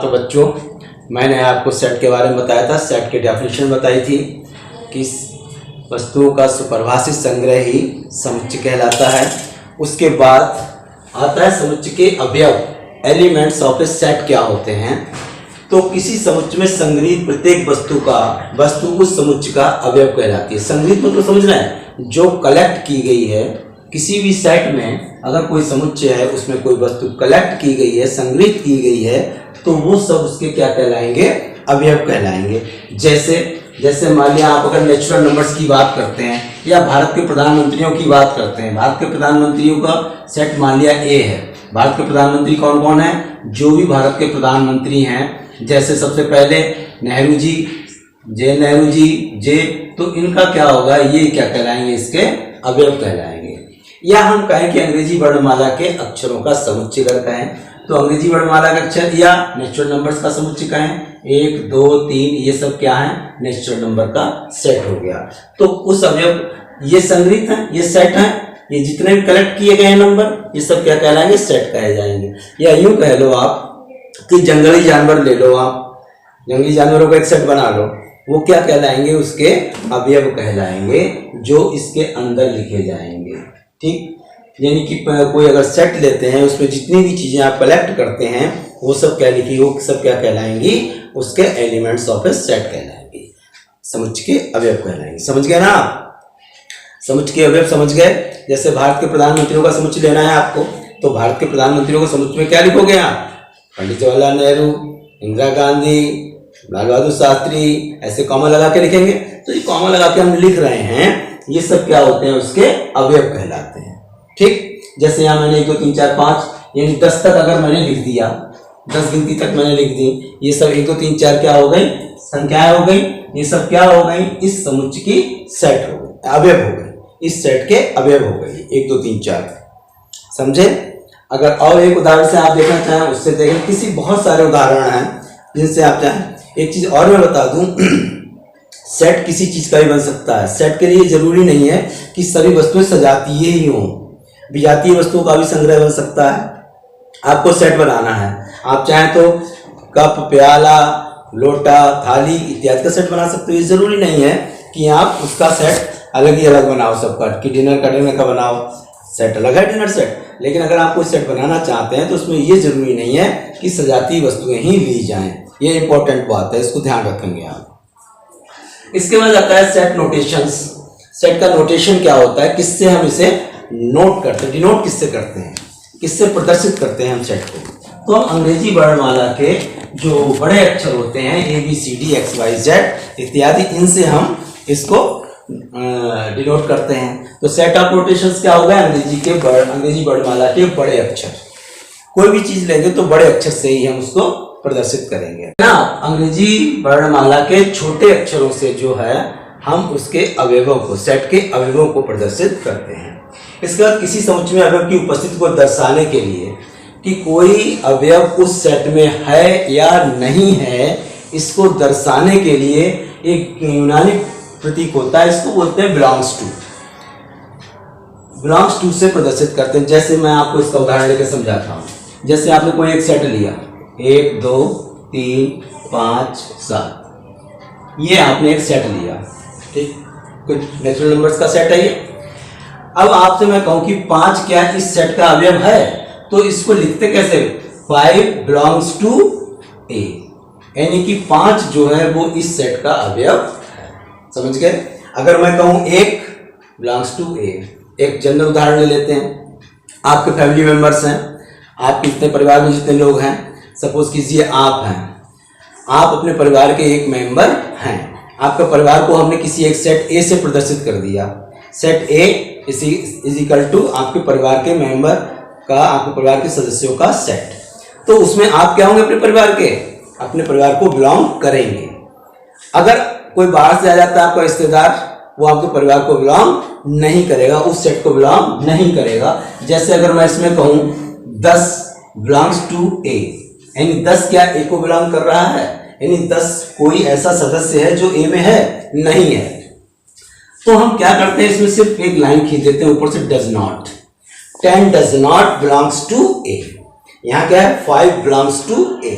तो बच्चों, मैंने आपको सेट के बारे में बताया था। सेट की डेफिनेशन बताई थी कि वस्तुओं का सुपरिभाषित संग्रह ही समुच्चय कहलाता है। उसके बाद आता है समुच्चय के अवयव, एलिमेंट्स ऑफ ए सेट क्या होते हैं। तो किसी समुच्चय में संग्रहित प्रत्येक वस्तु उस समुच्चय का अवयव कहलाती है। संग्रहित मतलब समझ रहे हैं, जो कलेक्ट की गई है किसी भी सेट में। अगर कोई समुच्चय है, उसमें कोई वस्तु कलेक्ट की गई है, संग्रहित की गई है, तो वो सब उसके क्या कहलाएंगे? अवयव कहलाएंगे। जैसे मान लिया आप अगर नेचुरल नंबर्स की बात करते हैं या भारत के प्रधानमंत्रियों की बात करते हैं। भारत के प्रधानमंत्रियों का सेट मान लिया ए है। भारत के प्रधानमंत्री कौन कौन है? जो भी भारत के प्रधानमंत्री हैं, जैसे सबसे पहले नेहरू जी, नेहरू जी, तो इनका क्या होगा? ये क्या कहलाएंगे? इसके अवयव कहलाएंगे। या हम कहें कि अंग्रेजी वर्णमाला के अक्षरों का समुच्चय अगर कहें, तो अंग्रेजी वर्णमाला के अक्षर या नेचुरल नंबर्स का समुच्चय कहें, 1, 2, 3, ये सब क्या है? नेचुरल नंबर का सेट हो गया। तो उस अवयव, ये संग्रहित है, ये सेट है, ये जितने भी कलेक्ट किए गए हैं नंबर, ये सब क्या कहलाएंगे? सेट कहे जाएंगे। या यूं कह लो आप कि जंगली जानवर ले लो, आप जंगली जानवरों का एक सेट बना लो, वो क्या कहलाएंगे? उसके अवयव कहलाएंगे, जो इसके अंदर लिखे जाएंगे। ठीक, यानी कि कोई अगर सेट लेते हैं, उसमें जितनी भी चीजें आप कलेक्ट करते हैं, वो सब क्या लिखी, वो सब क्या कहलाएंगी? उसके एलिमेंट्स ऑफ ए सेट कहलाएंगे, समुच्चय के अवयव कहलाएंगे। समझ गए ना? समुच्चय के अवयव समझ गए। जैसे भारत के प्रधानमंत्रियों का समुच्चय लेना है आपको, तो भारत के प्रधानमंत्रियों का समुच्चय में क्या लिखोगे आप? पंडित जवाहरलाल नेहरू, इंदिरा गांधी, लाल बहादुर शास्त्री, ऐसे कॉमा लगा के लिखेंगे। तो ये कॉमा लगा के हम लिख रहे हैं, ये सब क्या होते हैं? उसके अवयव कहलाते हैं। ठीक, जैसे यहाँ मैंने 1, 2, 3, 4, 5 यानी 10 तक अगर मैंने लिख दिया, 10 गिनती तक मैंने लिख दी, ये सब 1, 2, 3, 4 क्या हो गई? संख्याएं हो गई। ये सब क्या हो गई? इस समुच्चय की सेट हो गई, अवयव हो गई, इस सेट के अवयव हो गई 1, 2, 3, 4। समझे? अगर और एक उदाहरण से आप देखना चाहें, उससे देखें। किसी बहुत सारे उदाहरण हैं जिनसे आप चाहें। एक चीज और मैं बता दूं, सेट किसी चीज का भी बन सकता है। सेट के लिए जरूरी नहीं है कि सभी वस्तुएं सजातीय ही हों, विजातीय वस्तुओं का भी संग्रह बन सकता है। आपको सेट बनाना है, आप चाहें तो कप, प्याला, लोटा, थाली इत्यादि का सेट बना सकते हो। ये जरूरी नहीं है कि आप उसका सेट अलग ही अलग बनाओ सबका, कि डिनर का बनाओ। सेट अलग है, डिनर सेट। लेकिन अगर आप कोई सेट बनाना चाहते हैं, तो उसमें ये जरूरी नहीं है कि सजातीय वस्तुएं ही ली जाएं। ये इंपॉर्टेंट बात है, इसको ध्यान रखेंगे आप। इसके बाद आता है सेट नोटेशंस। सेट का नोटेशन क्या होता है? किससे हम इसे नोट करते हैं, डिनोट किससे करते हैं, किससे प्रदर्शित करते हैं हम सेट को? तो हम अंग्रेजी वर्णमाला के जो बड़े अक्षर होते हैं, ABCD XYZ इत्यादि, इनसे हम इसको डिनोट करते हैं। तो सेट ऑफ नोटेशंस क्या होगा? अंग्रेजी वर्णमाला के बड़े अक्षर। कोई भी चीज लेंगे तो बड़े अक्षर से ही हम उसको प्रदर्शित करेंगे ना। अंग्रेजी वर्णमाला के छोटे अक्षरों से जो है, हम उसके अवयवों को, सेट के अवयवों को प्रदर्शित करते हैं। इसके बाद किसी समुच्चय में अवयव की उपस्थिति को दर्शाने के लिए कि कोई अवयव उस सेट में है या नहीं है, इसको दर्शाने के लिए एक यूनानी प्रतीक होता है, इसको बोलते हैं बिलोंग्स टू। बिलोंग्स टू से प्रदर्शित करते हैं। जैसे मैं आपको इसका उदाहरण लेकर समझाता हूँ। जैसे आपने कोई एक सेट लिया, 1, 2, 3, 5, 7, ये आपने एक सेट लिया। ठीक, कुछ नेचुरल नंबर्स का सेट है ये। अब आपसे मैं कहूं कि 5 क्या इस सेट का अवयव है, तो इसको लिखते कैसे? 5 बिलोंग्स टू A, यानी कि 5 जो है वो इस सेट का अवयव है। समझ गए? अगर मैं कहूं 1 बिलोंग्स टू A, एक जनरल उदाहरण ले लेते हैं। आपके फैमिली मेंबर्स हैं, आपके जितने परिवार में जितने लोग हैं, सपोज कीजिए आप हैं, आप अपने परिवार के एक मेंबर हैं। आपका परिवार को हमने किसी एक सेट A से प्रदर्शित कर दिया। Set A is equal to आपके परिवार के मेंबर का, आपके परिवार के सदस्यों का सेट। तो उसमें आप क्या होंगे? अपने परिवार के, अपने परिवार को बिलोंग करेंगे। अगर कोई बाहर से आ जाता है आपका रिश्तेदार, वो आपके परिवार को बिलोंग नहीं करेगा, उस सेट को बिलोंग नहीं करेगा। जैसे अगर मैं इसमें कहूं 10 बिलोंग्स टू A, यानी 10 क्या A को बिलोंग कर रहा है? यानी 10 कोई ऐसा सदस्य है जो A में है? नहीं है। तो हम क्या करते हैं, इसमें सिर्फ एक लाइन खींच देते हैं ऊपर से, does not. 10 does not belongs to A। यहाँ क्या है? 5 belongs to A।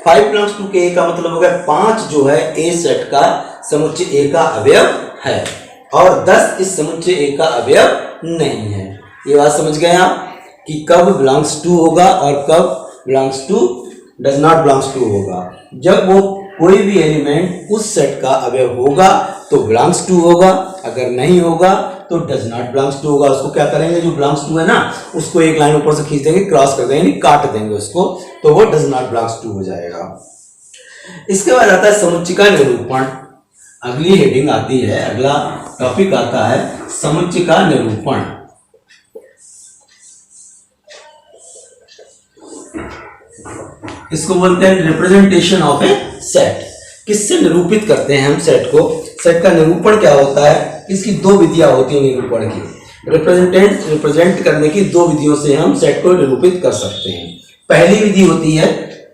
5 belongs to के का मतलब हो गया 5 जो है ए सेट का समुच्चय ए का अवयव है और 10 इस समुच्चय ए का अवयव नहीं है। ये बात समझ गए आप कि कब बिलोंग्स टू होगा और कब belongs to does not belongs to होगा। जब वो कोई भी एलिमेंट उस सेट का अवयव होगा तो बिलोंग्स टू होगा, अगर नहीं होगा तो डज नॉट बिलोंग्स टू होगा। उसको क्या करेंगे, जो बिलोंग्स टू है ना उसको एक लाइन ऊपर से खींच देंगे, क्रॉस कर देंगे, काट देंगे उसको, तो वो डज नॉट बिलोंग्स टू हो जाएगा। इसके बाद आता है समुच्चय का निरूपण। अगली हेडिंग आती है, अगला टॉपिक आता है समुच्चय का निरूपण। इसको बोलते हैं रिप्रेजेंटेशन ऑफ ए सेट। किससे निरूपित करते हैं हम सेट को? सेट का निरूपण क्या होता है? इसकी दो विधियां होती हैं निरूपण की। रिप्रेजेंट करने की दो विधियों से हम सेट को निरूपित कर सकते हैं। पहली विधि होती है,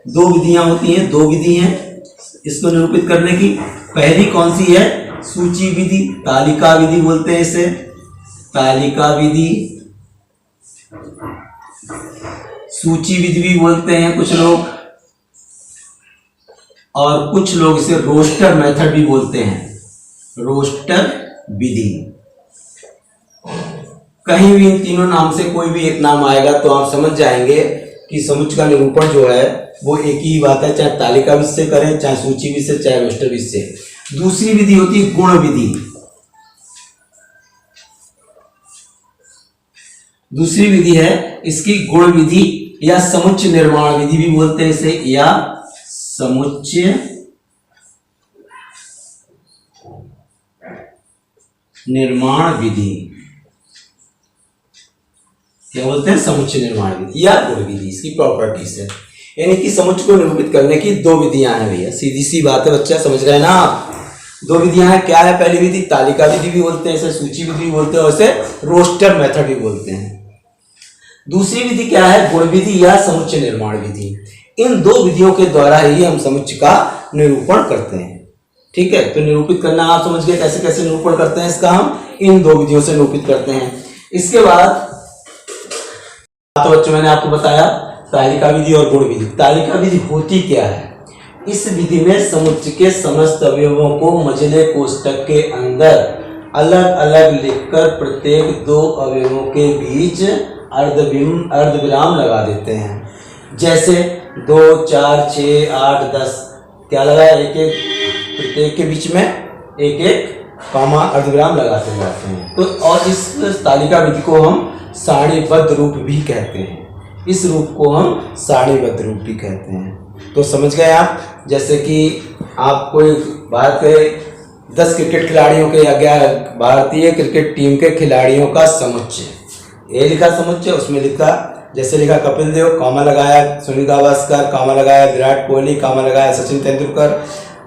दो विधियां होती हैं, दो विधि हैं इसको निरूपित करने की। पहली कौन सी है? सूची विधि, तालिका विधि बोलते हैं इसे, तालिका विधि, सूची विधि भी बोलते हैं कुछ लोग, और कुछ लोग इसे रोस्टर मेथड भी बोलते हैं, रोस्टर विधि। कहीं भी इन तीनों नाम से कोई भी एक नाम आएगा तो आप समझ जाएंगे कि समुच्चय का निरूपण जो है वो एक ही बात है, चाहे तालिका विधि से करें, चाहे सूची विधि से, चाहे रोस्टर विधि से। दूसरी विधि होती है गुण विधि। दूसरी विधि है इसकी गुण विधि या समुच्चय निर्माण विधि भी बोलते हैं इसे, या समुच्चय निर्माण विधि। क्या बोलते हैं? समुच्चय निर्माण विधि या गुण विधि। इसकी प्रॉपर्टीज है, यानी कि समुच्चय को निरूपित करने की दो विधियां हैं भैया। सीधी सी बात है बच्चा, समझ रहे हैं ना आप? दो विधियां हैं। क्या है? पहली विधि तालिका विधि भी बोलते हैं इसे, सूची विधि भी बोलते हैं और इसे रोस्टर मेथड भी बोलते हैं। दूसरी विधि क्या है? गुण विधि या समुच्चय निर्माण विधि। इन दो विधियों के द्वारा ही हम समुच्चय का निरूपण करते हैं। ठीक है, तो निरूपित करना आप समझ गए कैसे कैसे निरूपण करते हैं इसका। हम इन दो विधियों से निरूपित करते हैं। इसके बाद तो बच्चों मैंने आपको बताया तालिका विधि और गुण विधि। तालिका विधि होती क्या है? इस विधि में समुच्चय के समस्त अवयवों को मझले कोष्ठक के अंदर अलग अलग लिखकर प्रत्येक दो अवयवों के बीच अर्धविराम लगा देते हैं। जैसे 2, 4, 6, 8, 10 क्या लगाया? एक एक प्रत्येक के बीच में एक एक कॉमा अर्धविराम लगाते जाते हैं। तो और इस तालिका विधि को हम सारणीबद्ध रूप भी कहते हैं। इस रूप को हम सारणीबद्ध रूप भी कहते हैं। तो समझ गए आप? जैसे कि आप कोई भारत के 10 क्रिकेट खिलाड़ियों के या 11 भारतीय क्रिकेट टीम के खिलाड़ियों का समुच्चय, ये लिखा समुच्चय, उसमें लिखा जैसे लिखा कपिल देव कॉमा लगाया, सुनील गावस्कर कॉमा लगाया, विराट कोहली कॉमा लगाया, सचिन तेंदुलकर।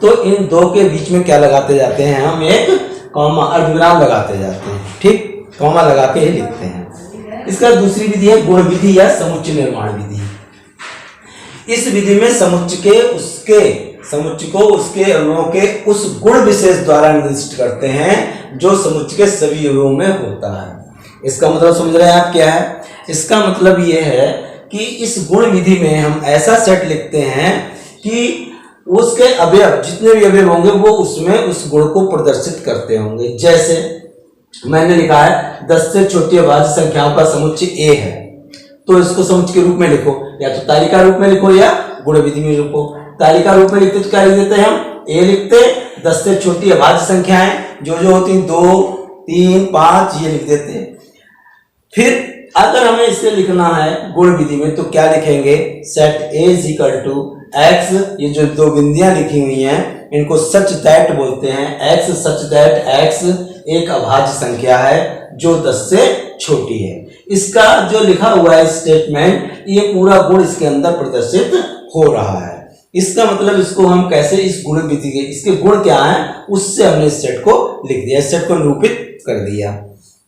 तो इन दो के बीच में क्या लगाते जाते हैं? हम एक कॉमा अर्धविराम लगाते जाते हैं। ठीक, कॉमा लगा के ही लिखते हैं। इसका दूसरी विधि है गुण विधि या समुच्चय निर्माण विधि। इस विधि में समुच्चय को उसके अवयवों के उस गुण विशेष द्वारा निर्दिष्ट करते हैं जो समुच्चय के सभी अवयवों में होता है। इसका मतलब समझ रहे हैं आप क्या है? इसका मतलब यह है कि इस गुण विधि में हम ऐसा सेट लिखते हैं कि उसके अवयव जितने भी अवयव होंगे वो उसमें उस गुण को प्रदर्शित करते होंगे। जैसे मैंने लिखा है 10 से छोटी अभाज्य संख्याओं का समुच्चय ए है, तो इसको समुच्चय के रूप में लिखो, या तो तालिका रूप में लिखो या गुण विधि में लिखो। तालिका रूप में लिखते तो क्या लिख देते हैं हम? ए लिखते, 10 से छोटी अभाज्य संख्याएं जो होती हैं 2, 3, 5 ये लिख देते हैं। फिर अगर हमें इसे लिखना है गुण विधि में तो क्या लिखेंगे? Set A is equal to x, ये जो दो बिंदियां लिखी हुई हैं इनको सच दैट बोलते हैं। एक्स सच दैट एक्स एक अभाज्य संख्या है जो 10 से छोटी है। इसका जो लिखा हुआ है स्टेटमेंट, ये पूरा गुण इसके अंदर प्रदर्शित हो रहा है। इसका मतलब इसको हम कैसे इस गुण विधि के इसके गुण क्या हैं उससे हमने इस सेट को लिख दिया, इस सेट को निरूपित कर दिया।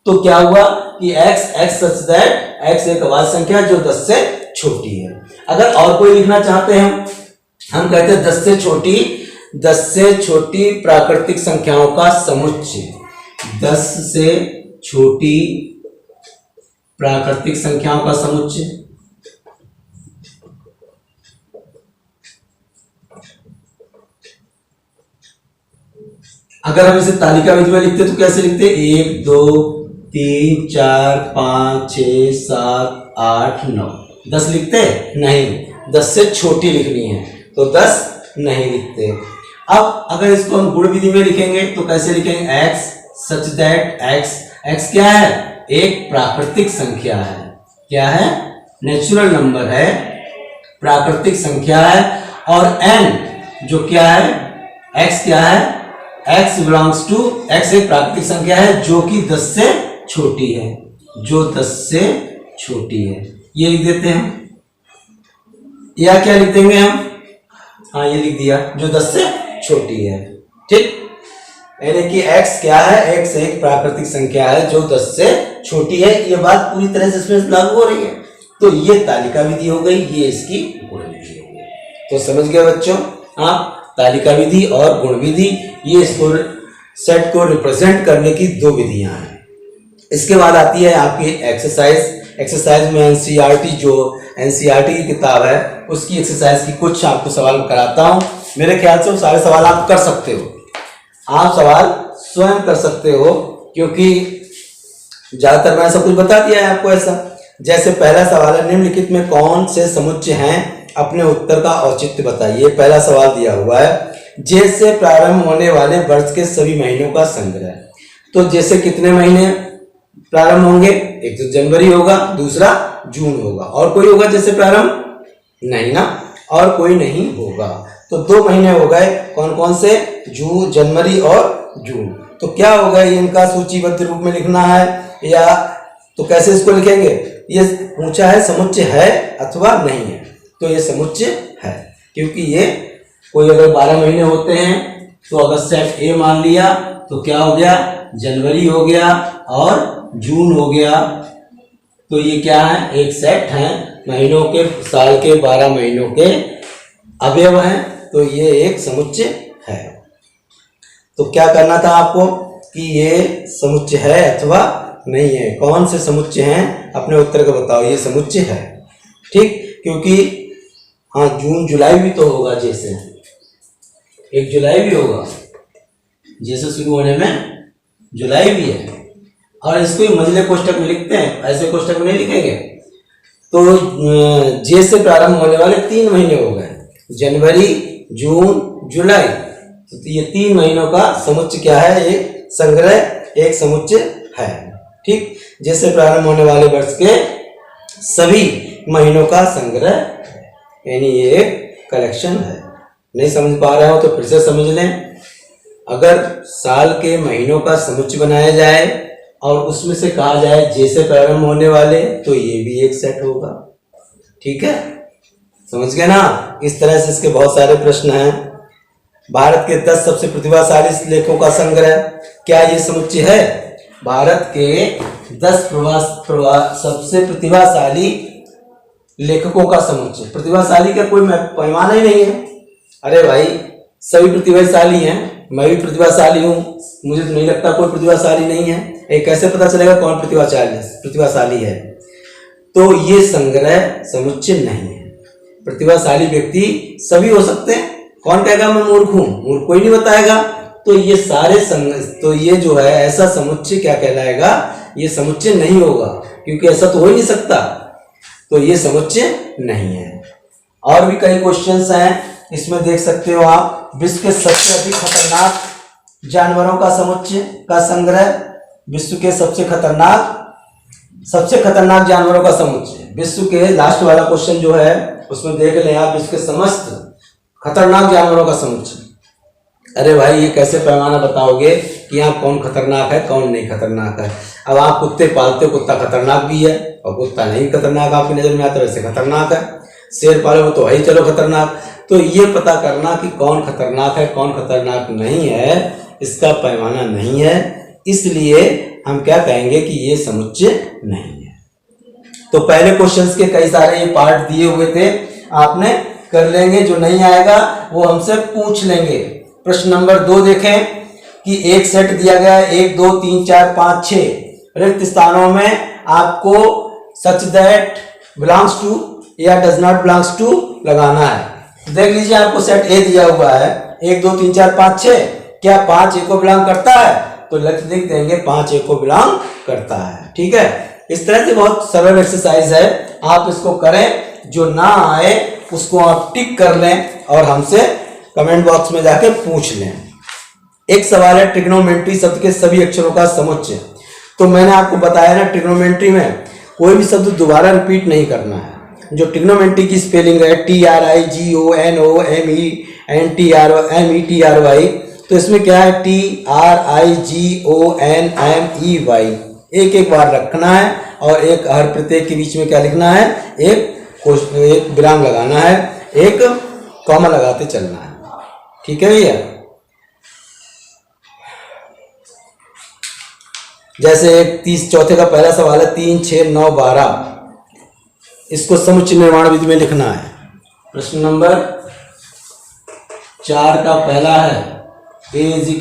तो क्या हुआ कि x सच दैट x एक अभाज्य संख्या जो 10 से छोटी है। अगर और कोई लिखना चाहते हैं हम कहते हैं 10 से छोटी प्राकृतिक संख्याओं का समुच्चय, 10 से छोटी प्राकृतिक संख्याओं का समुच्चय। अगर हम इसे तालिका विधि में लिखते तो कैसे लिखते? 1 2 3 4 5 6 7 8 9 10 लिखते? नहीं, 10 से छोटी लिखनी है तो 10 नहीं लिखते। अब अगर इसको हम गुण विधि में लिखेंगे तो कैसे लिखेंगे? x सच दैट x क्या है? एक प्राकृतिक संख्या है। क्या है? नेचुरल नंबर है, प्राकृतिक संख्या है। और n जो क्या है? x क्या है? x बिलोंग्स टू, x एक प्राकृतिक संख्या है जो कि 10 से छोटी है, जो 10 से छोटी है। ये लिख देते हैं, या क्या लिख देंगे हम? हाँ, ये लिख दिया, जो 10 से छोटी है। ठीक, यानी कि x क्या है? x एक प्राकृतिक संख्या है जो 10 से छोटी है। ये बात पूरी तरह से इसमें लागू हो रही है। तो ये तालिका विधि हो गई, ये इसकी गुण विधि हो गई। तो समझ गए बच्चों आप? तालिका विधि और गुण विधि, ये इसको सेट को रिप्रेजेंट करने की दो विधियां हैं। इसके बाद आती है आपकी एक्सरसाइज में एनसीईआरटी, जो एनसीईआरटी की किताब है उसकी एक्सरसाइज की कुछ आपको सवाल कराता हूं। मेरे ख्याल से वो सारे सवाल आप कर सकते हो, आप सवाल स्वयं कर सकते हो, क्योंकि ज्यादातर मैंने सब कुछ बता दिया है आपको। ऐसा जैसे पहला सवाल है, निम्नलिखित में कौन से समुच्चय हैं? अपने उत्तर का औचित्य बताइए। पहला सवाल दिया हुआ है, जे से प्रारंभ होने वाले वर्ष के सभी महीनों का संग्रह। तो जैसे कितने महीने प्रारंभ होंगे? एक तो जनवरी होगा, दूसरा जून होगा, और कोई होगा जैसे प्रारंभ? नहीं ना, और कोई नहीं होगा। तो 2 महीने हो गए, कौन कौन से? जून, जनवरी और जून। तो क्या होगा? इनका सूचीबद्ध रूप में लिखना है, या तो कैसे इसको लिखेंगे? ये पूछा है समुच्चय है अथवा नहीं है, तो ये समुच्चय है, क्योंकि ये कोई अगर 12 महीने होते हैं तो अगर सेट ए मान लिया तो क्या हो गया? जनवरी हो गया और जून हो गया। तो ये क्या है? एक सेट है महीनों के, साल के 12 महीनों के अवयव हैं, तो ये एक समुच्चय है। तो क्या करना था आपको कि ये समुच्चय है अथवा नहीं है। कौन से समुच्चय हैं? अपने उत्तर को बताओ। ये समुच्चय है, ठीक, क्योंकि हाँ, जून जुलाई भी तो होगा, जैसे 1 जुलाई भी होगा, जैसे शुरू होने में जुलाई भी है। और इसको मझले कोष्टक में लिखते हैं, ऐसे कोष्टक में नहीं लिखेंगे। तो जे से प्रारंभ होने वाले 3 महीने हो गए, जनवरी, जून, जुलाई। तो ये 3 महीनों का समुच्चय क्या है? एक संग्रह, एक समुच्चय है। ठीक, जैसे प्रारंभ होने वाले वर्ष के सभी महीनों का संग्रह, यानी ये एक कलेक्शन है। नहीं समझ पा रहे हो तो फिर से समझ लें। अगर साल के महीनों का समुच्चय बनाया जाए और उसमें से कहा जाए जैसे प्रारंभ होने वाले, तो ये भी एक सेट होगा। ठीक है, समझ गए ना? इस तरह से इसके बहुत सारे प्रश्न हैं। भारत के 10 सबसे प्रतिभाशाली लेखकों का संग्रह, क्या ये समुच्चय है? भारत के 10 सबसे प्रतिभाशाली लेखकों का समुच्चय। प्रतिभाशाली का कोई पैमाना ही नहीं है। अरे भाई, सभी प्रतिभाशाली हैं, मैं भी प्रतिभाशाली हूँ, मुझे तो नहीं लगता कोई प्रतिभाशाली नहीं है। ये कैसे पता चलेगा कौन प्रतिभाशाली है? तो ये संग्रह समुच्चय नहीं है। प्रतिभाशाली व्यक्ति सभी हो सकते हैं। कौन कहेगा मैं मूर्ख हूँ? मूर्ख कोई नहीं बताएगा। तो ये सारे तो ये जो है ऐसा समुच्चय क्या कहलाएगा? ये समुच्चय नहीं होगा, क्योंकि ऐसा तो हो ही नहीं सकता। तो ये समुच्चय नहीं है। और भी कई क्वेश्चंस हैं, इसमें देख सकते हो आप। विश्व के सबसे अधिक खतरनाक जानवरों का समुच्चय का संग्रह, विश्व के सबसे खतरनाक जानवरों का समुच्चय। विश्व के लास्ट वाला क्वेश्चन जो है उसमें देख लें आप, विश्व के समस्त खतरनाक जानवरों का समुच्चय। अरे भाई, ये कैसे पैमाना बताओगे कि यहाँ कौन खतरनाक है कौन नहीं खतरनाक है? अब आप कुत्ते पालते हो, कुत्ता खतरनाक भी है और कुत्ता नहीं खतरनाक आपकी नजर में आता, वैसे खतरनाक है। शेर पालो तो वही चलो खतरनाक। तो ये पता करना कि कौन खतरनाक है कौन खतरनाक नहीं है, इसका पैमाना नहीं है। इसलिए हम क्या कहेंगे कि ये समुच्चय नहीं है। तो पहले क्वेश्चंस के कई सारे ये पार्ट दिए हुए थे, आपने कर लेंगे। जो नहीं आएगा वो हमसे पूछ लेंगे। प्रश्न नंबर 2 देखें कि एक सेट दिया गया है, 1 2 3 4 5 6 रिक्त स्थानों में आपको सच दैट बिलोंग्स टू या डज नॉट बिलोंग्स टू लगाना है। देख लीजिए, आपको सेट ए दिया हुआ है, 1 2 3 4 5 6। क्या 5 A को बिलोंग करता है? तो लिख देंगे 5 A को बिलोंग करता है। ठीक है, इस तरह से बहुत सरल एक्सरसाइज है, आप इसको करें, जो ना आए उसको आप टिक कर लें और हमसे कमेंट बॉक्स में जाके पूछ लें। एक सवाल है, ट्रिग्नोमेट्री शब्द के सभी अक्षरों का समुच्चय। तो मैंने आपको बताया ना, ट्रिग्नोमेट्री में कोई भी शब्द दोबारा रिपीट नहीं करना है। जो ट्रिग्नोमेट्री की स्पेलिंग है TRIGONOMENTRY, तो इसमें क्या है TRIGONMEY, एक बार रखना है और एक हर प्रत्येक के बीच में क्या लिखना है, एक विराम लगाना है, एक कॉमा लगाते चलना है। ठीक है भैया, जैसे 30 चौथे का पहला सवाल है 3, 6, 9, 12, इसको समुच्चय निर्माण विधि में लिखना है। प्रश्न नंबर 4 का पहला है A =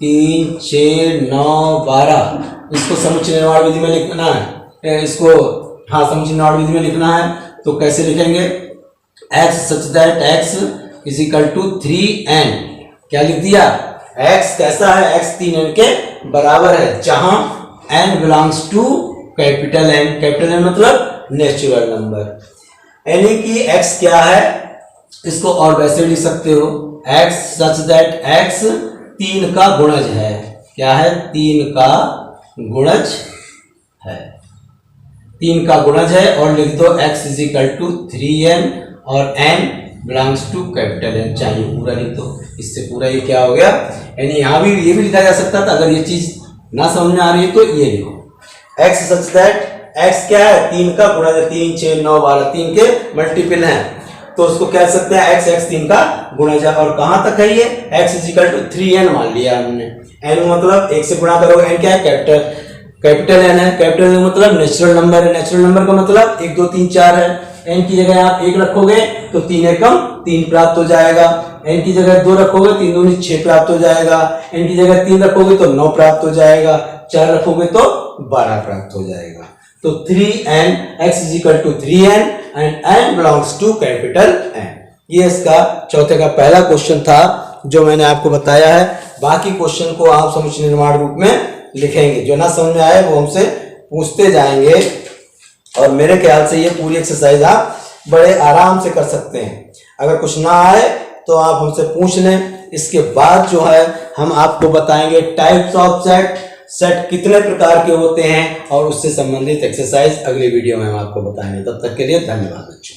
3, 6, 9, 12, इसको समुच्चय निर्माण विधि में लिखना है। इसको समुच्चय निर्माण विधि में लिखना है, तो कैसे लिखेंगे, x such that x = 3n, क्या लिख दिया, x कैसा है, x 3n के बराबर है, जहां n belongs to capital N, capital N मतलब नेचुरल नंबर, यानी कि x क्या है, इसको और वैसे लिख सकते हो, x सच दैट x 3 का गुणज है, क्या है, 3 का गुणज है, 3 का गुणज है, और लिख दो x = 3n और n belongs to capital N, चाहिए पूरा लिख दो, इससे पूरा ये क्या हो गया, यानी यहाँ भी ये भी लिखा जा सकता था, अगर ये चीज ना समझ में आ रही है तो ये लिखो, x सच दैट x क्या है, 3 का गुणज है, 3, 6, 9, 12, 3 के मल्टीपल हैं, तो उसको कह सकते हैं x 3 का गुणज है, और कहां तक है ये, x = 3n मान लिया हमने, n मतलब 1 से गुणा करोगे, n क्या है, कैपिटल N है, कैपिटल N मतलब नेचुरल नंबर है, नेचुरल नंबर का मतलब 1, 2, 3, 4 है, n की जगह आप 1 रखोगे तो 3 एकम 3 प्राप्त हो जाएगा, n की जगह 2 रखोगे 3 दूनी 6 प्राप्त हो जाएगा, n की जगह 3 रखोगे तो 9 प्राप्त हो जाएगा, 4 रखोगे तो 12 प्राप्त हो जाएगा। तो 3n, x = 3n and n belongs to capital N। ये इसका चौथे का पहला क्वेश्चन था जो मैंने आपको बताया है। बाकी क्वेश्चन को आप समुच्चय निर्माण रूप में लिखेंगे, जो ना समझ में आए वो हमसे पूछते जाएंगे, और मेरे ख्याल से ये पूरी एक्सरसाइज आप बड़े आराम से कर सकते हैं। अगर कुछ ना आए तो आप हमसे पूछ लें। इसके बाद जो है हम आपको बताएंगे टाइप्स ऑफ सेट कितने प्रकार के होते हैं, और उससे संबंधित एक्सरसाइज अगले वीडियो में हम आपको बताएंगे। तब तक के लिए धन्यवाद बच्चों।